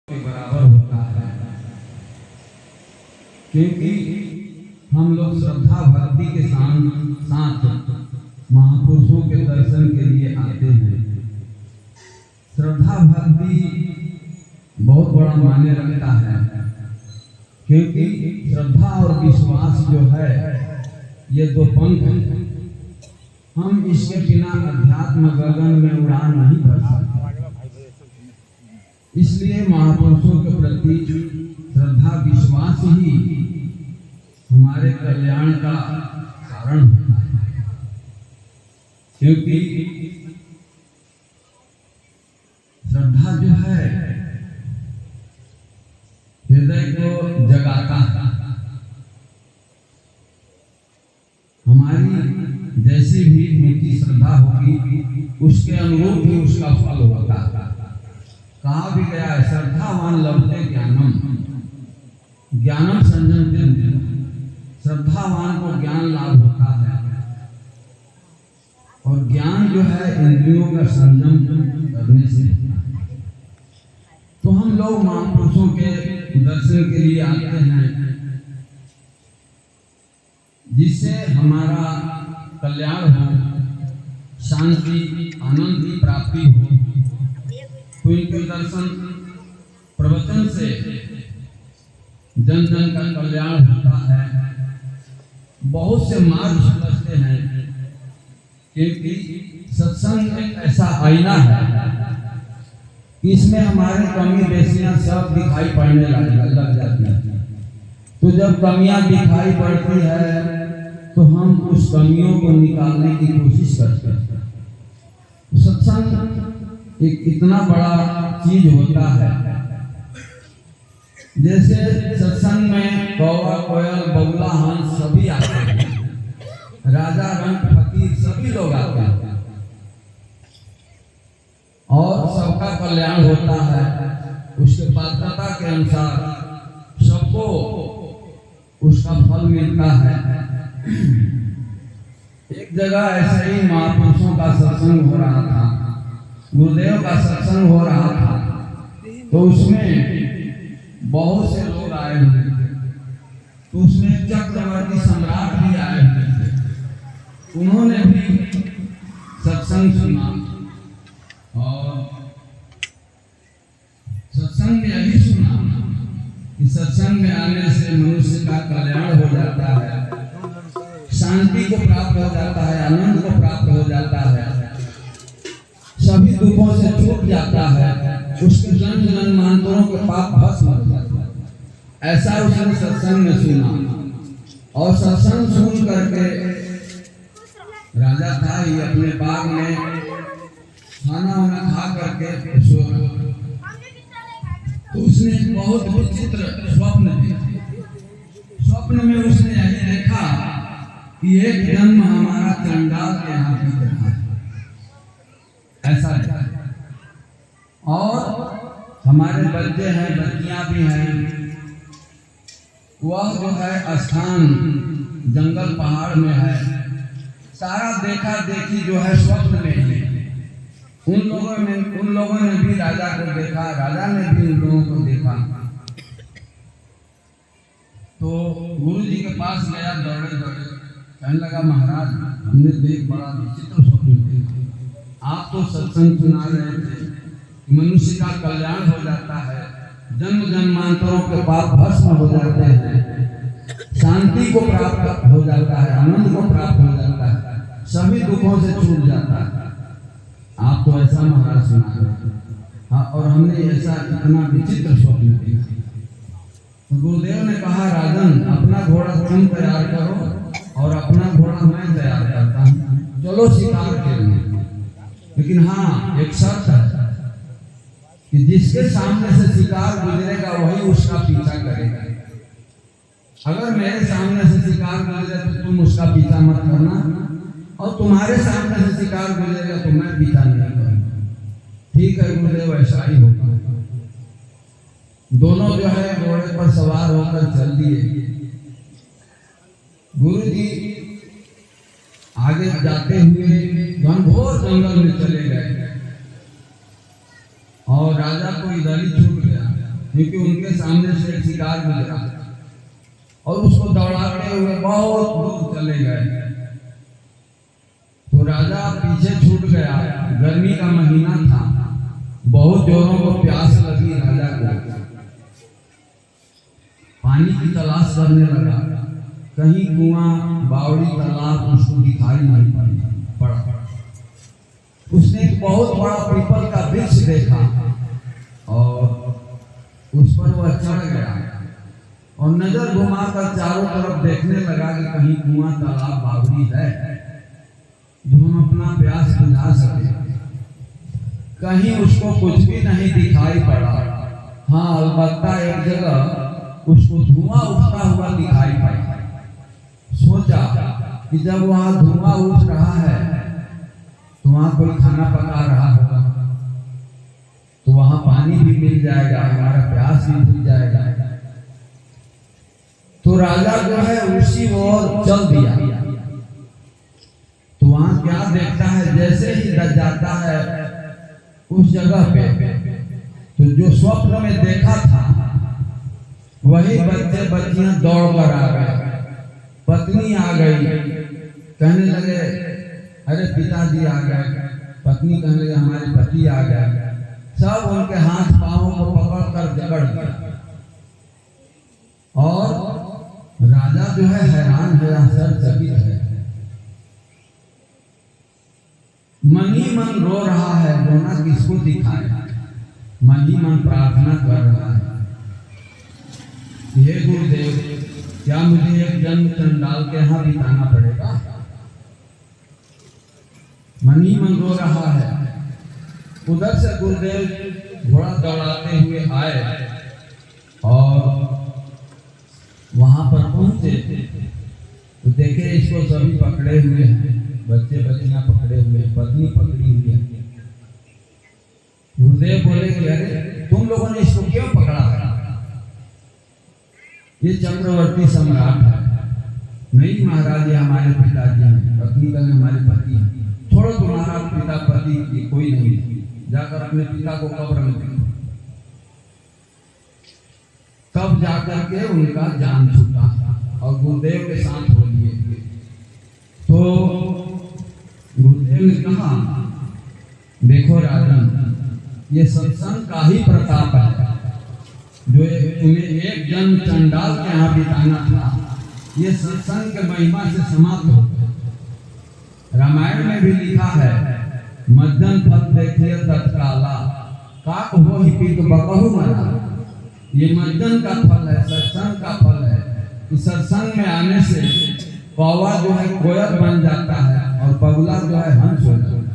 के बराबर होता है, क्योंकि हम लोग श्रद्धा भक्ति के साथ महापुरुषों के दर्शन के लिए आते हैं। श्रद्धा भक्ति बहुत बड़ा मायने रखता है, क्योंकि श्रद्धा और विश्वास जो है ये दो पंख हैं। हम इसके बिना अध्यात्म गगन में उड़ान नहीं भर सकते। इसलिए महापुरुषों के प्रति श्रद्धा विश्वास ही हमारे कल्याण का कारण होता है, क्योंकि श्रद्धा जो है हृदय को जगाता है। हमारी जैसी भी मीठी श्रद्धा होगी उसके अनुरूप ही उसका फल होता है। कहा भी गया है, श्रद्धावान लभते ज्ञानम, ज्ञानम संयम। श्रद्धावान को ज्ञान लाभ होता है, और ज्ञान जो है इंद्रियों का संयम करने से होता है। तो हम लोग महापुरुषों के दर्शन के लिए आते हैं, जिससे हमारा कल्याण हो, शांति आनंद की प्राप्ति हो। तो इनके दर्शन प्रवचन से जन जन का कल्याण होता है। बहुत से मार्ग समझते हैं, क्योंकि सत्संग एक ऐसा आईना है कि इसमें हमारे कमी बेसियां सब दिखाई पड़ने लग जाती है। तो जब कमियां दिखाई पड़ती है तो हम उस कमियों को निकालने की कोशिश करते हैं। सत्संग एक इतना बड़ा चीज होता है, जैसे सत्संग में कौवा कोयल बगुला हंस सभी आते हैं, राजा रंग फकीर सभी लोग आते हैं, और सबका कल्याण होता है। उसके पात्रता के अनुसार सबको उसका फल मिलता है। एक जगह ऐसे ही महापुरुषों का सत्संग हो रहा था, गुरुदेव का सत्संग हो रहा था, तो उसमें बहुत से लोग आए हुए थे। तो उसमें चक्रवर्ती सम्राट भी आए हुए थे। उन्होंने भी सत्संग सुना, और सत्संग में यही सुना कि सत्संग में आने से मनुष्य का कल्याण हो जाता है, शांति को प्राप्त हो जाता है, आनंद को प्राप्त हो जाता है, सभी दुखों से छूट जाता है, उसके जन्म जन्मांतरों के पाप भस्म हो जाता है। ऐसा उसने सत्संग में सुना, और सत्संग सुन करके राजा था ही अपने बाग में खाना वाना खा करके सो रहा। तो उसने बहुत विचित्र स्वप्न देखा। स्वप्न में उसने यही देखा कि एक जन्म हमारा चंडाल के यहाँ की तरह है, ऐसा है। और हमारे बच्चे हैं, बच्चियां भी हैं, वह जो है स्थान जंगल पहाड़ में है। सारा देखा देखी जो है स्वप्न में ही। उन लोगों ने भी राजा को देखा, राजा ने भी उन लोगों को देखा। तो गुरु जी के पास गया दौड़े दौड़े, कहने लगा, महाराज हमने तो एक बड़ा विचित्र स्वप्न देखा। आप तो सत्संग सुना रहे थे, मनुष्य का कल्याण हो जाता है, जन्म जन्मांतरों के पाप भस्म हो जाते हैं, शांति को प्राप्त हो जाता है, आनंद को प्राप्त हो जाता है, सभी दुखों से छूट जाता है। आप तो ऐसा महाराज सुना रहे थे। हाँ, और हमने ऐसा इतना विचित्र स्वप्न देखा। तो गुरुदेव ने कहा, राजन अपना घोड़ा तुम तैयार करो और अपना घोड़ा मैं तैयार करता हूँ, चलो शिकार के लिए। लेकिन हाँ, एक शर्त है कि जिसके सामने से शिकार गुजरेगा वही उसका पीछा करेगा। अगर मेरे सामने से शिकार गुजरे तो तुम उसका पीछा मत करना, और तुम्हारे सामने से शिकार गुजरेगा तो मैं पीछा नहीं करूंगा। ठीक है गुरुदेव, ऐसा ही होगा। दोनों जो है घोड़े पर सवार होकर चल दिए। गुरु जी आगे जाते हुए घनघोर जंगल में चले गए, और राजा को इधर ही छूट गया। क्योंकि उनके सामने से एक शिकार गुजरा और उसको दौड़ाते हुए बहुत दूर चले गए। तो राजा पीछे छूट गया। गर्मी का महीना था, बहुत जोरों को प्यास लगी। राजा को पानी की तलाश करने लगा। कहीं कुआं, बावड़ी, तालाब उसको दिखाई नहीं पड़ा। उसने एक बहुत बड़ा पीपल का वृक्ष देखा और उस पर वह चढ़ गया और नजर घुमाकर चारों तरफ देखने लगा कि कहीं कुआं, तालाब, बावड़ी है जो हम अपना प्यास बुझा सके। कहीं उसको कुछ भी नहीं दिखाई पड़ा। हाँ, अलबत्ता एक जगह उसको धुआं उठता हुआ दिखाई पड़ा। सोचा कि जब वहां धुआं उठ रहा है तो वहां कोई खाना पका रहा होगा, तो वहां पानी भी मिल जाएगा, हमारा प्यास भी बुझ जाएगा। तो राजा जो है उसी ओर चल दिया। तो वहां क्या देखता है, जैसे ही जाता है उस जगह पे, तो जो स्वप्न में देखा था वही बच्चे बच्चियां दौड़ कर आ गए। पत्नी आ गई, कहने लगे अरे पिताजी आ गए। पत्नी कहने लगे हमारे पति आ गए। सब उनके हाथ पांवों को पकड़ कर जकड़ दिया और राजा जो है हैरान है, आश्चर्यचकित है। मन ही मन रो रहा है। रोना किसको दिखाए, मन ही मन प्रार्थना कर रहा है, हे गुरुदेव, क्या मुझे एक जन्म चंडाल के यहाँ बिताना पड़ेगा। मन ही मन रो रहा है। उधर से गुरुदेव घोड़ा दौड़ाते हुए आए और वहां पर पहुंचे तो देखे इसको सभी पकड़े हुए हैं, बच्चे बच्चियां पकड़े हुए हैं, पत्नी पकड़ी हुई है। गुरुदेव बोले कि अरे तुम लोगों ने इसको क्यों पकड़ा है? ये चक्रवर्ती सम्राट है। नहीं महाराज, ये हमारे पिताजी हैं। पत्नी का हमारे पति हैं। छोड़ो, तुम्हारा पिता पति कोई नहीं, जाकर अपने पिता को कब्र में देखो। तब जाकर के उनका जान छूटा और गुरुदेव के साथ हो लिए। तो गुरुदेव ने कहा, देखो राजन, ये सत्संग का ही प्रताप है जो तुम्हें एक जन्म चंडाल के यहाँ बिताना था, ये सत्संग के महिमा से समाप्त हो गया। रामायण में भी लिखा है, मज्जन फल देखिए तत्काला, काक हो ही पीक बकहु मरा। ये मज्जन का फल है, सत्संग का फल है। इस सत्संग में आने से कौवा जो है कोयल बन जाता है और बगुला जो है हंस हो जाता है।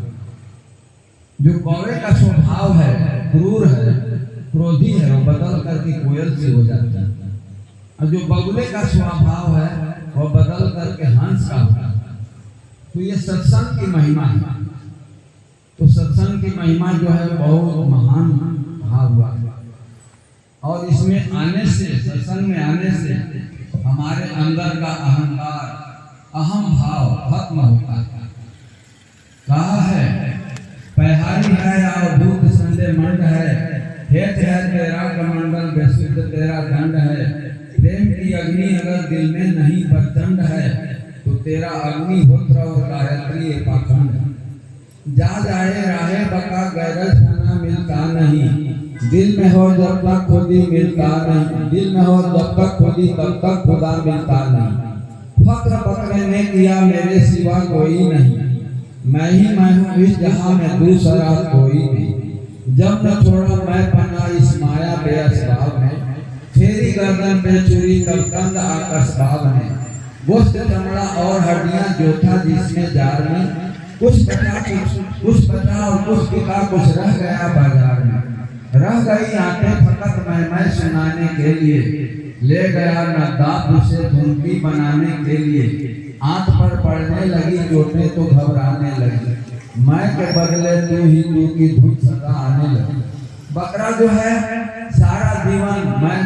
जो कौवे का स्वभाव है, क्रूर है, क्रोधी है, वो बदल करके कोयल से हो जाता है। और जो बगुले का स्वभाव है वो बदल करके हंस का होता है। तो ये सत्संग की महिमा है। तो सत्संग की महिमा जो है बहुत महान कहा हुआ है। और इसमें आने से, सत्संग में आने से हमारे अंदर का अहंकार, अहम भाव खत्म होता है। कहा है, पहाड़ी है और भूत संदेह मंड है, हेत है तेरा कमंडल बेसुध तेरा दंड है। प्रेम की अग्नि अगर दिल में नहीं प्रचंड है तो तेरा अग्निहोत्र और गायत्री पाखंड है। जा जाए राहे बका गैरज खाना मिलता नहीं, दिल में हो जब तक खुदी मिलता नहीं। दिल में हो जब तक खुदी तब तक खुदा मिलता नहीं। फक्र पकड़े ने किया मेरे सिवा कोई नहीं, मैं ही मैं हूँ इस जहां में दूसरा कोई नहीं। जब न छोड़ा मैं पना इस माया बेअसबाब में, फेरी गर्दन पे चुरी कलकंद आकाश भाव में। गोश्त चमड़ा और हड्डियां जो था जिसमें जार में, कुछ बचा और कुछ बिका, कुछ रह गया बाजार में। रह गई आंखें फकत मैं सुनाने के लिए, ले गया न दांत उसे धुंधली बनाने के लिए। आंख पर पड़ने लगी चोटें तो घबराने लगी, मैं के बदले तू ही तू की धुन सदा आने लगी। बकरा जो है सारा जीवन मैं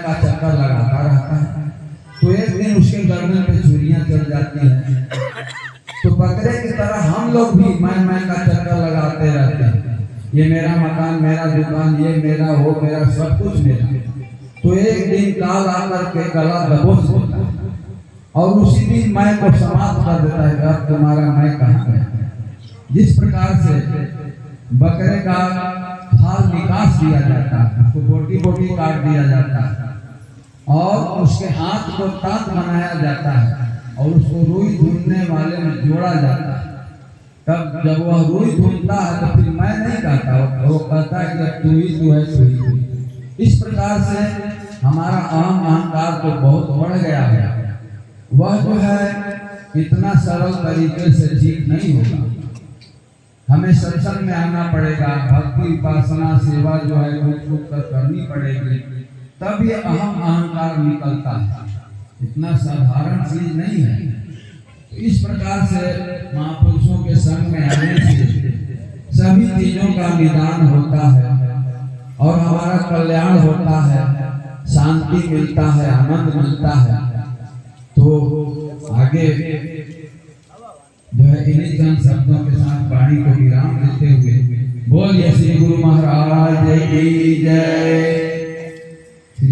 का चक्कर लगाता रहता है। तो एक दिन उसके गर्दन पे छुरियां चल जाती हैं। तो बकरे की तरह हम लोग भी मैं का चक्कर लगाते रहते हैं। ये मेरा मकान, मेरा दुकान, ये मेरा, वो मेरा, सब कुछ मेरा। तो एक दिन काल आकर के गला दबोच देता है और उसी दिन मैं को समाप्त कर देता है कि अब तुम्हारा मैं कहाँ गया। जिस प्रकार से बकरे का खाल निकास दिया जाता है, उसको बोटी बोटी काट दिया जाता है और उसके हाथ को तांत बनाया जाता है और उसको रुई ढूंढने वाले में जोड़ा जाता है। तब जब वह रुई ढूंढता है तो फिर मैं नहीं कहता, वो कहता है कि तू ही तू है, तू ही तू। इस प्रकार से हमारा अहम अहंकार तो बहुत बढ़ गया है। वह जो है इतना सरल तरीके से ठीक नहीं होगा। हमें सत्संग में आना पड़ेगा, भक्ति उपासना सेवा जो है वो कर करनी पड़ेगी, तब ये अहम अहंकार निकलता है। इतना साधारण चीज नहीं है। तो इस प्रकार से महापुरुषों के संग में आने से सभी चीजों का निदान होता है और हमारा कल्याण होता है, शांति मिलता है, आनंद मिलता है। तो आगे जो है इन्हीं चंद शब्दों के साथ वाणी को विराम देते हुए बोलिए श्री गुरु महाराज की जय।